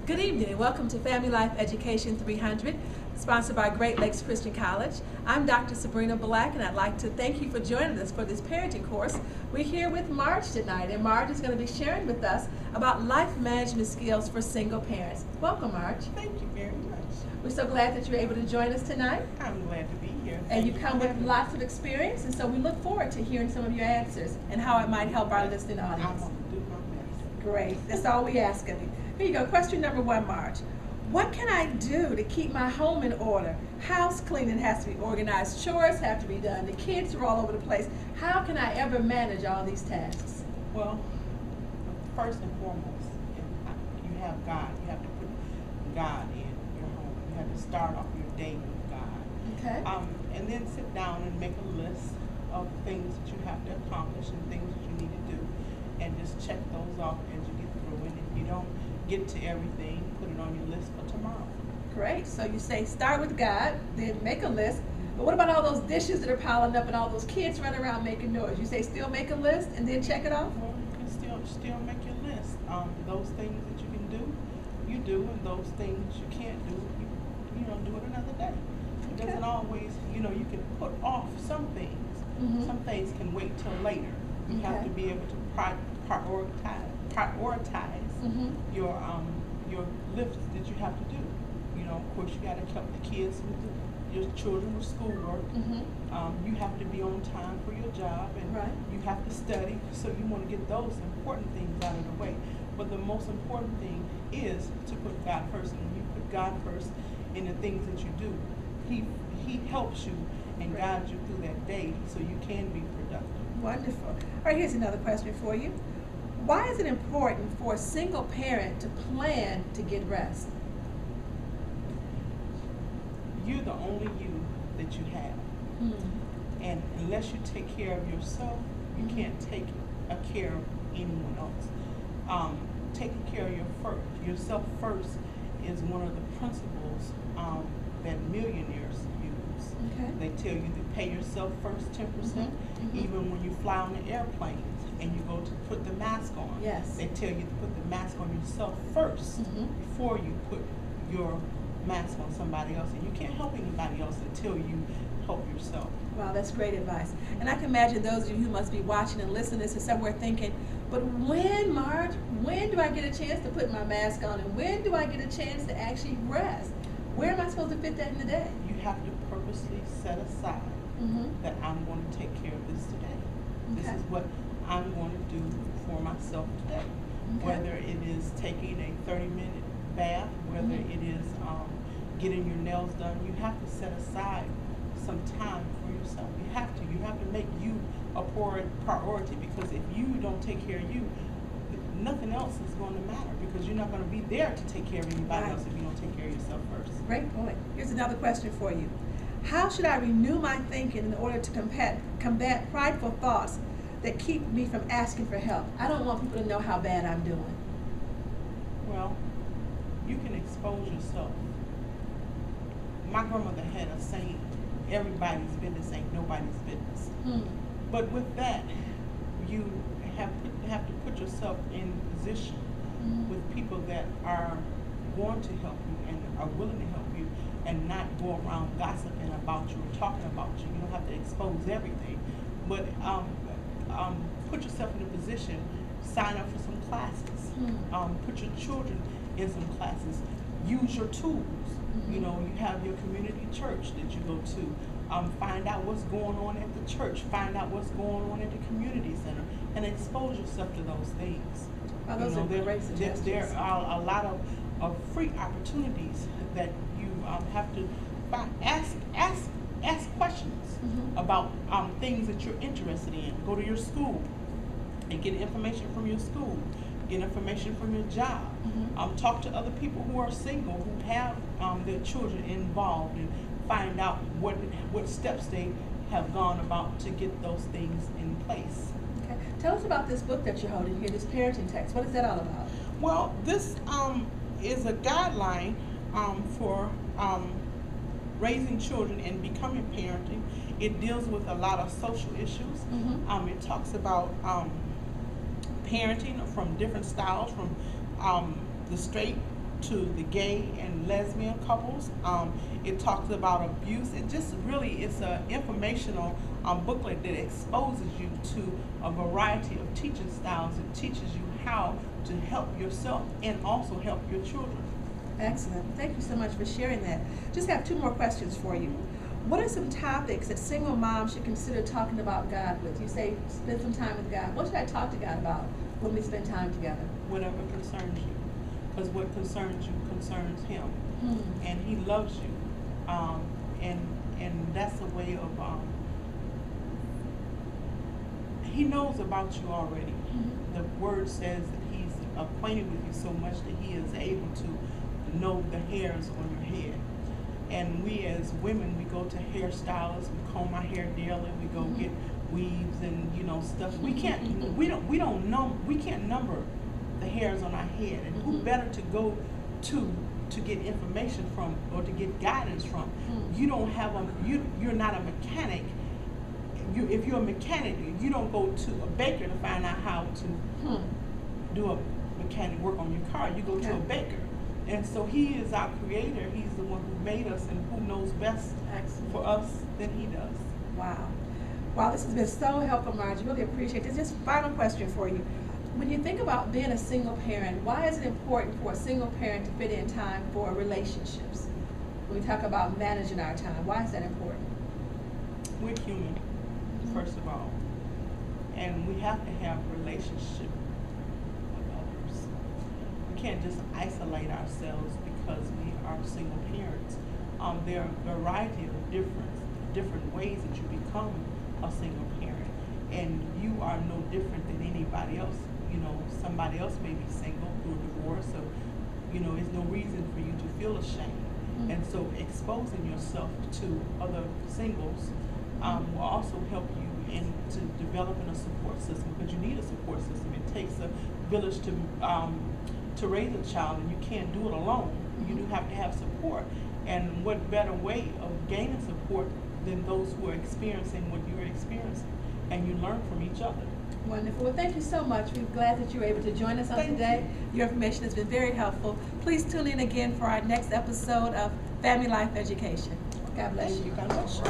Good evening and welcome to Family Life Education 300, sponsored by Great Lakes Christian College. I'm Dr. Sabrina Black, and I'd like to thank you for joining us for this parenting course. We're here with Marge tonight, and Marge is going to be sharing with us about life management skills for single parents. Welcome, Marge. Thank you very much. We're so glad that you're able to join us tonight. I'm glad to be here. And you come with lots of experience, and so we look forward to hearing some of your answers and how it might help our listening audience. I'm going to do my best. Great. That's all we ask of you. Here you go. Question number one, Marge. What can I do to keep my home in order? House cleaning has to be organized. Chores have to be done. The kids are all over the place. How can I ever manage all these tasks? Well, first and foremost, you have God. You have to put God in your home. You have to start off your day with God. Okay. And then sit down and make a list of things that you have to accomplish and things that you need to do. And just check those off as you get through. And if you don't get to everything, put it on your list for tomorrow. Great. So you say start with God, then make a list. But what about all those dishes that are piling up and all those kids running around making noise? You say still make a list and then check it off? Well, you can still make your list. Those things that you can do, you do, and those things you can't do, you do it another day. It doesn't always, you can put off some things. Mm-hmm. Some things can wait till later. You have to be able to prioritize Mm-hmm. your list that you have to do. Of course, you got to help the kids with your children with schoolwork. Mm-hmm. You have to be on time for your job, and Right. you have to study. So you want to get those important things out of the way. But the most important thing is to put God first. And when you put God first in the things that you do, He helps you and Right. guides you through that day, so you can be productive. Wonderful. All right, here's another question for you. Why is it important for a single parent to plan to get rest? You're the only you that you have. And unless you take care of yourself, you Mhm. can't take care of anyone else. Taking care of yourself first is one of the principles that millionaires use. Okay. They tell you to pay yourself first 10%, Mhm. even when you fly on the airplanes and you go to put the mask on. Yes. They tell you to put the mask on yourself first Mhm. before you put your mask on somebody else. And you can't help anybody else until you help yourself. Wow, that's great advice. And I can imagine those of you who must be watching and listening to this are somewhere thinking, but when, Marge, when do I get a chance to put my mask on? And when do I get a chance to actually rest? Where am I supposed to fit that in the day? You have to purposely set aside Mm-hmm. that I'm going to take care of this today. This Okay. is what I'm going to do for myself today. Okay. Whether it is taking a 30-minute bath, whether Mhm. it is getting your nails done, you have to set aside some time for yourself. You have to. You have to make you a priority, because if you don't take care of you, nothing else is going to matter, because you're not going to be there to take care of anybody Right. else if you don't take care of yourself first. Great point. Here's another question for you. How should I renew my thinking in order to combat prideful thoughts that keep me from asking for help? I don't want people to know how bad I'm doing. Well, you can expose yourself. My grandmother had a saying, everybody's business ain't nobody's business. But with that, you have to put yourself in position with people that are going to help you and are willing to help you, and not go around gossiping about you or talking about you. You don't have to expose everything, but put yourself in a position, sign up for some classes, put your children in some classes, use your tools. You have your community church that you go to. Find out what's going on at the church. Find out what's going on at the community center, and expose yourself to those things. Wow, those are great suggestions. There are a lot of free opportunities that you have to ask questions about things that you're interested in. Go to your school and get information from your school. Get information from your job. Talk to other people who are single, who have their children involved, and find out what steps they have gone about to get those things in place. Okay. Tell us about this book that you're holding here, this parenting text. What is that all about? Well, this is a guideline for raising children and becoming parenting. It deals with a lot of social issues. It talks about parenting from different styles, from the straight to the gay and lesbian couples. It talks about abuse. It just really is an informational booklet that exposes you to a variety of teaching styles. It teaches you how to help yourself and also help your children. Excellent. Thank you so much for sharing that. Just have 2 more questions for you. What are some topics that single moms should consider talking about God with? You say spend some time with God. What should I talk to God about when we spend time together? Whatever concerns you, because what concerns you concerns Him, and He loves you, and that's a way of He knows about you already. The Word says that He's acquainted with you so much that He is able to know the hairs on your head. And we as women, we go to hairstylists, we comb our hair daily, we go get weaves and stuff. We can't number the hairs on our head, and who better to go to get information from or to get guidance from? You don't have you're not a mechanic. If you're a mechanic, you don't go to a baker to find out how to do a mechanic work on your car. You go to a baker. And so He is our creator. He's the one who made us and who knows best for us than He does. Wow. Wow, this has been so helpful, Margie. Really appreciate this. Just final question for you. When you think about being a single parent, why is it important for a single parent to fit in time for relationships? When we talk about managing our time, why is that important? We're human, first of all. And we have to have relationship with others. We can't just isolate ourselves because we are single parents. There are a variety of different ways that you become a single parent, and you are no different than anybody else. Somebody else may be single through a divorce, so there's no reason for you to feel ashamed. And so exposing yourself to other singles will also help you into developing a support system, because you need a support system. It takes a village to raise a child, and you can't do it alone. You do have to have support. And what better way of gaining support than those who are experiencing what you're experiencing, and you learn from each other. Wonderful. Well, thank you so much. We're glad that you were able to join us on today. Your information has been very helpful. Please tune in again for our next episode of Family Life Education. God bless you. God bless you.